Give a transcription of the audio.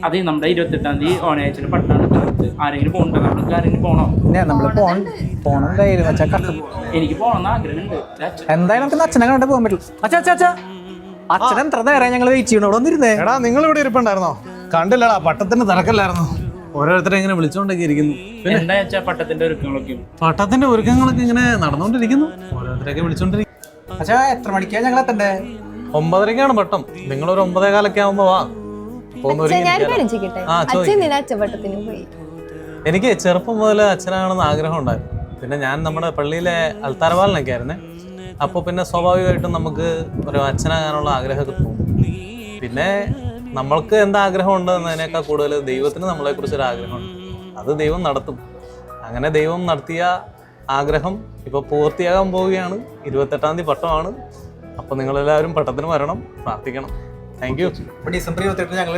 അതെ, നമ്മുടെ 28-ാം തീയതി ഓണാഴ്ച പട്ടാണ്. ആരെങ്കിലും പോകണ്ടോ? നമ്മൾക്ക് ആരെങ്കിലും പോണോ? നമ്മള് പോണെന്തായാലും എനിക്ക് പോകണമെന്ന് ആഗ്രഹമുണ്ട്. എന്തായാലും നമുക്ക് അച്ഛനെ കണ്ടേ പോകാൻ പറ്റും. അച്ഛൻ എത്ര നേരം ഞങ്ങൾ വെയിറ്റ് ചെയ്യണം ഇവിടെ വന്നിരുന്നേ. എടാ, നിങ്ങൾ ഇവിടെ ഇരിപ്പുണ്ടായിരുന്നോ? കണ്ടില്ലടാ, പട്ടത്തിന്റെ തിരക്കല്ലായിരുന്നു. ഓരോരുത്തരെ ഇങ്ങനെ വിളിച്ചോണ്ടൊക്കെ ഇരിക്കുന്നു. എന്താ വെച്ചാൽ പട്ടത്തിന്റെ ഒരുക്കങ്ങളൊക്കെ പട്ടത്തിന്റെ ഒരുക്കങ്ങളൊക്കെ ഇങ്ങനെ നടന്നുകൊണ്ടിരിക്കുന്നു. ഓരോരുത്തരൊക്കെ വിളിച്ചോണ്ടിരിക്കുന്നു. അച്ഛാ, എത്ര മണിക്കാ ഞങ്ങൾ എത്തണ്ടേ? 9:30 പട്ടം. നിങ്ങളൊരു 9:15 ആവുമ്പോ വാ. എനിക്ക് ചെറുപ്പം മുതൽ അച്ഛനാണെന്ന് ആഗ്രഹം ഉണ്ടായിരുന്നു. പിന്നെ ഞാൻ നമ്മുടെ പള്ളിയിലെ അൽത്താരവാലനൊക്കെ ആയിരുന്നേ. അപ്പോൾ പിന്നെ സ്വാഭാവികമായിട്ടും നമുക്ക് ഒരു അച്ഛനാകാനുള്ള ആഗ്രഹമൊക്കെ തോന്നും. പിന്നെ നമ്മൾക്ക് എന്താ ആഗ്രഹം ഉണ്ട് എന്നതിനേക്കാൾ കൂടുതൽ ദൈവത്തിന് നമ്മളെക്കുറിച്ചൊരു ആഗ്രഹമുണ്ട്. അത് ദൈവം നടത്തും. അങ്ങനെ ദൈവം നടത്തിയ ആഗ്രഹം ഇപ്പോൾ പൂർത്തിയാകാൻ പോവുകയാണ്. 28-ാം തീയതി പട്ടമാണ്. അപ്പോൾ നിങ്ങളെല്ലാവരും പട്ടത്തിന് വരണം, പ്രാർത്ഥിക്കണം. Thank you. ഡിസംബർ 28 ഞങ്ങൾ